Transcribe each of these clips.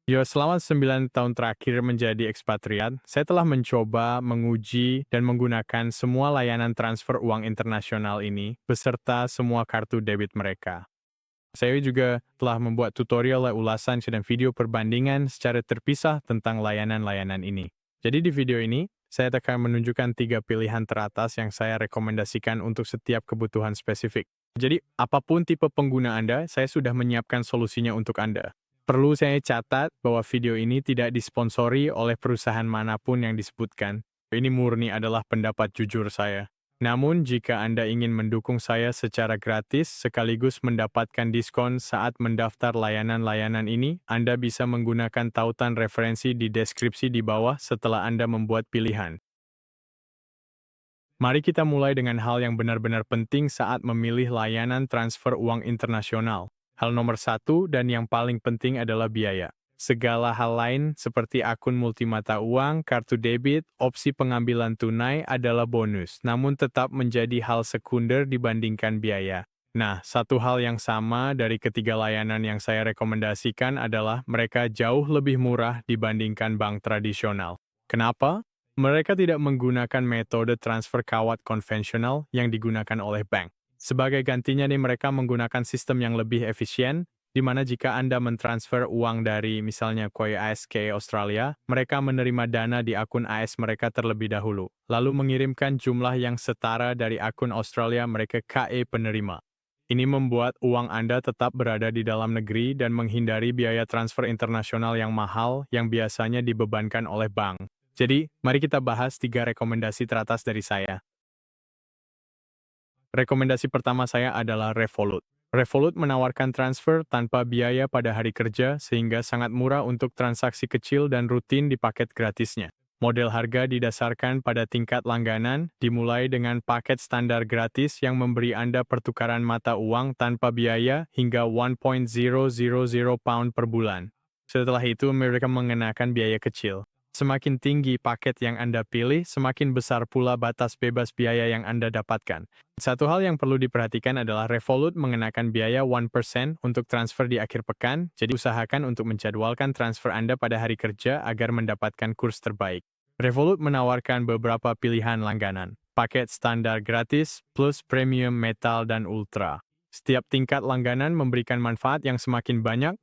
Selama 9 tahun terakhir menjadi ekspatriat, saya telah mencoba, menguji, dan menggunakan semua layanan transfer uang internasional ini beserta semua kartu debit mereka. Saya juga telah membuat tutorial ulasan dan video perbandingan secara terpisah tentang layanan-layanan ini. Jadi di video ini, saya akan menunjukkan 3 pilihan teratas yang saya rekomendasikan untuk setiap kebutuhan spesifik. Jadi, apapun tipe pengguna Anda, saya sudah menyiapkan solusinya untuk Anda. Perlu saya catat bahwa video ini tidak disponsori oleh perusahaan manapun yang disebutkan. Ini murni adalah pendapat jujur saya. Namun, jika Anda ingin mendukung saya secara gratis sekaligus mendapatkan diskon saat mendaftar layanan-layanan ini, Anda bisa menggunakan tautan referensi di deskripsi di bawah setelah Anda membuat pilihan. Mari kita mulai dengan hal yang benar-benar penting saat memilih layanan transfer uang internasional. Hal nomor satu dan yang paling penting adalah biaya. Segala hal lain seperti akun multimata uang, kartu debit, opsi pengambilan tunai adalah bonus, namun tetap menjadi hal sekunder dibandingkan biaya. Nah, satu hal yang sama dari ketiga layanan yang saya rekomendasikan adalah mereka jauh lebih murah dibandingkan bank tradisional. Kenapa? Mereka tidak menggunakan metode transfer kawat konvensional yang digunakan oleh bank. Sebagai gantinya mereka menggunakan sistem yang lebih efisien, di mana jika Anda mentransfer uang dari misalnya Koi AS ke Australia, mereka menerima dana di akun AS mereka terlebih dahulu, lalu mengirimkan jumlah yang setara dari akun Australia mereka KE penerima. Ini membuat uang Anda tetap berada di dalam negeri dan menghindari biaya transfer internasional yang mahal yang biasanya dibebankan oleh bank. Jadi, mari kita bahas 3 rekomendasi teratas dari saya. Rekomendasi pertama saya adalah Revolut. Revolut menawarkan transfer tanpa biaya pada hari kerja sehingga sangat murah untuk transaksi kecil dan rutin di paket gratisnya. Model harga didasarkan pada tingkat langganan, dimulai dengan paket standar gratis yang memberi Anda pertukaran mata uang tanpa biaya hingga 1.000 pound per bulan. Setelah itu mereka mengenakan biaya kecil. Semakin tinggi paket yang Anda pilih, semakin besar pula batas bebas biaya yang Anda dapatkan. Satu hal yang perlu diperhatikan adalah Revolut mengenakan biaya 1% untuk transfer di akhir pekan, jadi usahakan untuk menjadwalkan transfer Anda pada hari kerja agar mendapatkan kurs terbaik. Revolut menawarkan beberapa pilihan langganan, paket standar gratis, plus premium, metal, dan ultra. Setiap tingkat langganan memberikan manfaat yang semakin banyak,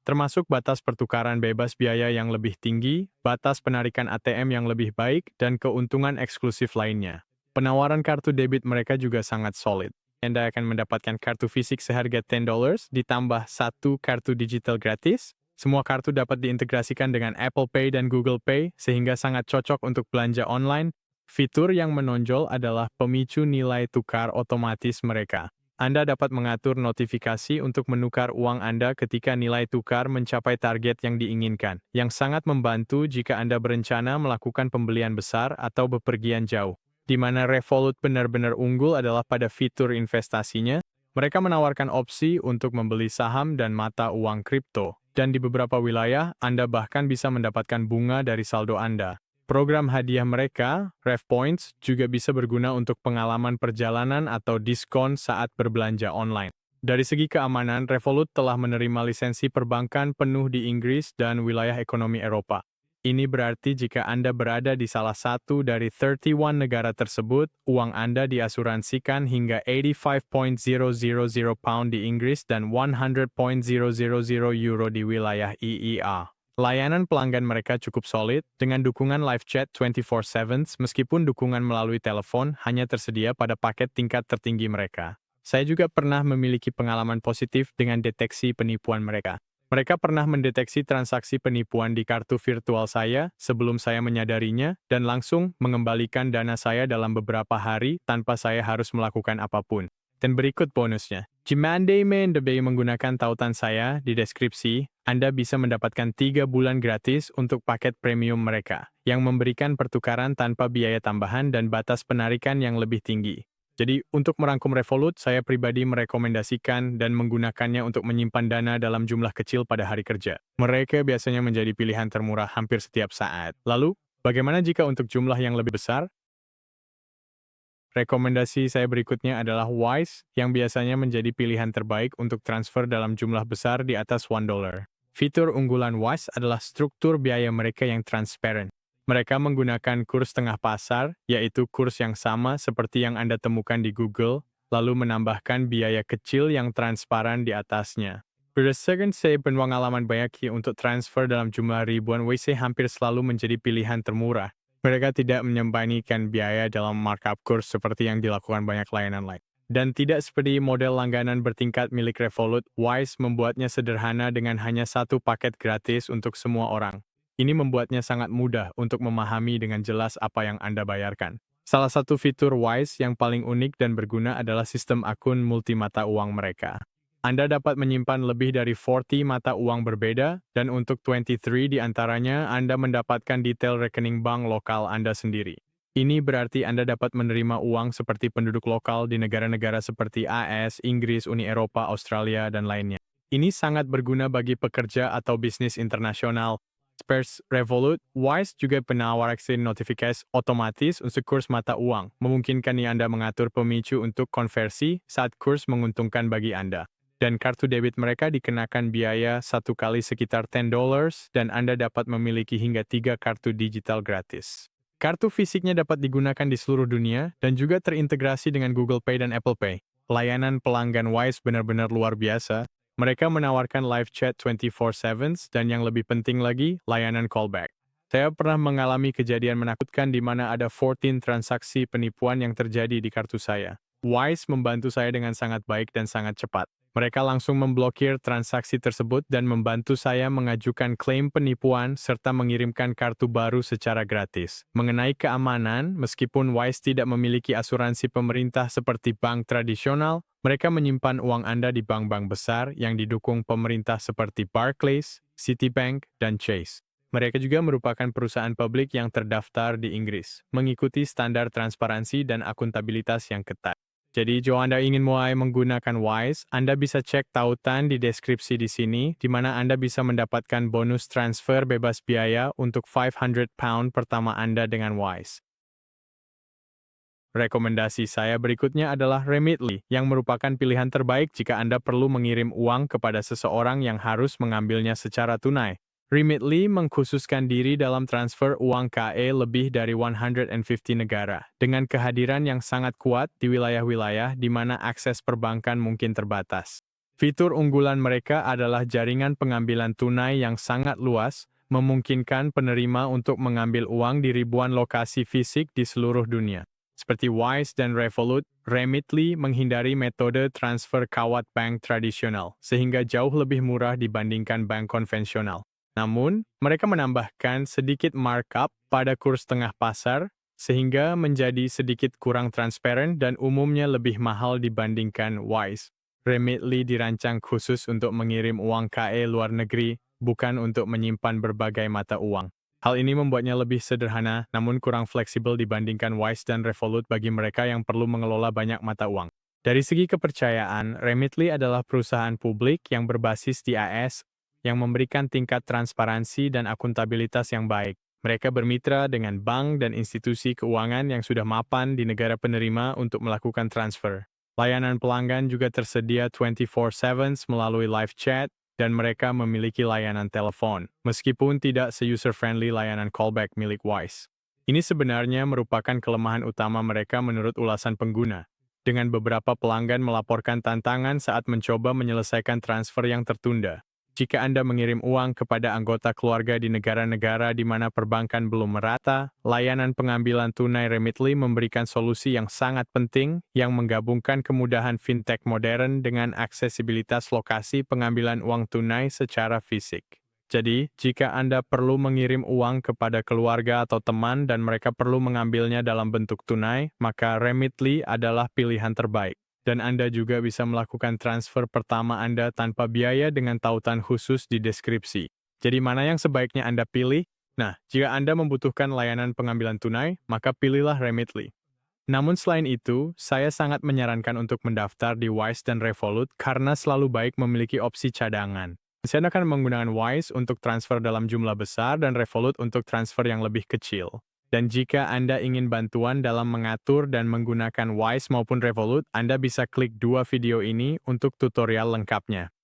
termasuk batas pertukaran bebas biaya yang lebih tinggi, batas penarikan ATM yang lebih baik, dan keuntungan eksklusif lainnya. Penawaran kartu debit mereka juga sangat solid. Anda akan mendapatkan kartu fisik seharga $10 ditambah satu kartu digital gratis. Semua kartu dapat diintegrasikan dengan Apple Pay dan Google Pay, sehingga sangat cocok untuk belanja online. Fitur yang menonjol adalah pemicu nilai tukar otomatis mereka. Anda dapat mengatur notifikasi untuk menukar uang Anda ketika nilai tukar mencapai target yang diinginkan, yang sangat membantu jika Anda berencana melakukan pembelian besar atau bepergian jauh. Di mana Revolut benar-benar unggul adalah pada fitur investasinya, mereka menawarkan opsi untuk membeli saham dan mata uang kripto, dan di beberapa wilayah Anda bahkan bisa mendapatkan bunga dari saldo Anda. Program hadiah mereka, RevPoints, juga bisa berguna untuk pengalaman perjalanan atau diskon saat berbelanja online. Dari segi keamanan, Revolut telah menerima lisensi perbankan penuh di Inggris dan wilayah ekonomi Eropa. Ini berarti jika Anda berada di salah satu dari 31 negara tersebut, uang Anda diasuransikan hingga 85.000 pound di Inggris dan 100.000 euro di wilayah EEA. Layanan pelanggan mereka cukup solid, dengan dukungan live chat 24/7 meskipun dukungan melalui telepon hanya tersedia pada paket tingkat tertinggi mereka. Saya juga pernah memiliki pengalaman positif dengan deteksi penipuan mereka. Mereka pernah mendeteksi transaksi penipuan di kartu virtual saya sebelum saya menyadarinya dan langsung mengembalikan dana saya dalam beberapa hari tanpa saya harus melakukan apapun. Dan berikut bonusnya. Jika Anda menggunakan tautan saya di deskripsi, Anda bisa mendapatkan 3 bulan gratis untuk paket premium mereka, yang memberikan pertukaran tanpa biaya tambahan dan batas penarikan yang lebih tinggi. Jadi, untuk merangkum Revolut, saya pribadi merekomendasikan dan menggunakannya untuk menyimpan dana dalam jumlah kecil pada hari kerja. Mereka biasanya menjadi pilihan termurah hampir setiap saat. Lalu, bagaimana jika untuk jumlah yang lebih besar? Rekomendasi saya berikutnya adalah Wise, yang biasanya menjadi pilihan terbaik untuk transfer dalam jumlah besar di atas $1. Fitur unggulan Wise adalah struktur biaya mereka yang transparan. Mereka menggunakan kurs tengah pasar, yaitu kurs yang sama seperti yang Anda temukan di Google, lalu menambahkan biaya kecil yang transparan di atasnya. Berdasarkan saya pengalaman banyak untuk transfer dalam jumlah ribuan WC hampir selalu menjadi pilihan termurah. Mereka tidak menyembunyikan biaya dalam markup kurs seperti yang dilakukan banyak layanan lain. Dan tidak seperti model langganan bertingkat milik Revolut, Wise membuatnya sederhana dengan hanya satu paket gratis untuk semua orang. Ini membuatnya sangat mudah untuk memahami dengan jelas apa yang Anda bayarkan. Salah satu fitur Wise yang paling unik dan berguna adalah sistem akun multi-mata uang mereka. Anda dapat menyimpan lebih dari 40 mata uang berbeda, dan untuk 23 di antaranya Anda mendapatkan detail rekening bank lokal Anda sendiri. Ini berarti Anda dapat menerima uang seperti penduduk lokal di negara-negara seperti AS, Inggris, Uni Eropa, Australia, dan lainnya. Ini sangat berguna bagi pekerja atau bisnis internasional. Seperti Revolut, Wise juga penawar aksi notifikasi otomatis untuk kurs mata uang, memungkinkan Anda mengatur pemicu untuk konversi saat kurs menguntungkan bagi Anda. Dan kartu debit mereka dikenakan biaya satu kali sekitar $10 dan Anda dapat memiliki hingga 3 kartu digital gratis. Kartu fisiknya dapat digunakan di seluruh dunia dan juga terintegrasi dengan Google Pay dan Apple Pay. Layanan pelanggan Wise benar-benar luar biasa. Mereka menawarkan live chat 24/7 dan yang lebih penting lagi, layanan callback. Saya pernah mengalami kejadian menakutkan di mana ada 14 transaksi penipuan yang terjadi di kartu saya. Wise membantu saya dengan sangat baik dan sangat cepat. Mereka langsung memblokir transaksi tersebut dan membantu saya mengajukan klaim penipuan serta mengirimkan kartu baru secara gratis. Mengenai keamanan, meskipun Wise tidak memiliki asuransi pemerintah seperti bank tradisional, mereka menyimpan uang Anda di bank-bank besar yang didukung pemerintah seperti Barclays, Citibank, dan Chase. Mereka juga merupakan perusahaan publik yang terdaftar di Inggris, mengikuti standar transparansi dan akuntabilitas yang ketat. Jadi, jika Anda ingin mulai menggunakan Wise, Anda bisa cek tautan di deskripsi di sini, di mana Anda bisa mendapatkan bonus transfer bebas biaya untuk £500 pertama Anda dengan Wise. Rekomendasi saya berikutnya adalah Remitly, yang merupakan pilihan terbaik jika Anda perlu mengirim uang kepada seseorang yang harus mengambilnya secara tunai. Remitly mengkhususkan diri dalam transfer uang KE lebih dari 150 negara, dengan kehadiran yang sangat kuat di wilayah-wilayah di mana akses perbankan mungkin terbatas. Fitur unggulan mereka adalah jaringan pengambilan tunai yang sangat luas, memungkinkan penerima untuk mengambil uang di ribuan lokasi fisik di seluruh dunia. Seperti Wise dan Revolut, Remitly menghindari metode transfer kawat bank tradisional, sehingga jauh lebih murah dibandingkan bank konvensional. Namun, mereka menambahkan sedikit markup pada kurs tengah pasar, sehingga menjadi sedikit kurang transparan dan umumnya lebih mahal dibandingkan Wise. Remitly dirancang khusus untuk mengirim uang KE luar negeri, bukan untuk menyimpan berbagai mata uang. Hal ini membuatnya lebih sederhana, namun kurang fleksibel dibandingkan Wise dan Revolut bagi mereka yang perlu mengelola banyak mata uang. Dari segi kepercayaan, Remitly adalah perusahaan publik yang berbasis di AS, yang memberikan tingkat transparansi dan akuntabilitas yang baik. Mereka bermitra dengan bank dan institusi keuangan yang sudah mapan di negara penerima untuk melakukan transfer. Layanan pelanggan juga tersedia 24/7 melalui live chat, dan mereka memiliki layanan telepon, meskipun tidak se-user-friendly layanan callback milik Wise. Ini sebenarnya merupakan kelemahan utama mereka menurut ulasan pengguna, dengan beberapa pelanggan melaporkan tantangan saat mencoba menyelesaikan transfer yang tertunda. Jika Anda mengirim uang kepada anggota keluarga di negara-negara di mana perbankan belum merata, layanan pengambilan tunai Remitly memberikan solusi yang sangat penting yang menggabungkan kemudahan fintech modern dengan aksesibilitas lokasi pengambilan uang tunai secara fisik. Jadi, jika Anda perlu mengirim uang kepada keluarga atau teman dan mereka perlu mengambilnya dalam bentuk tunai, maka Remitly adalah pilihan terbaik. Dan Anda juga bisa melakukan transfer pertama Anda tanpa biaya dengan tautan khusus di deskripsi. Jadi mana yang sebaiknya Anda pilih? Nah, jika Anda membutuhkan layanan pengambilan tunai, maka pilihlah Remitly. Namun selain itu, saya sangat menyarankan untuk mendaftar di Wise dan Revolut karena selalu baik memiliki opsi cadangan. Saya akan menggunakan Wise untuk transfer dalam jumlah besar dan Revolut untuk transfer yang lebih kecil. Dan jika Anda ingin bantuan dalam mengatur dan menggunakan Wise maupun Revolut, Anda bisa klik 2 video ini untuk tutorial lengkapnya.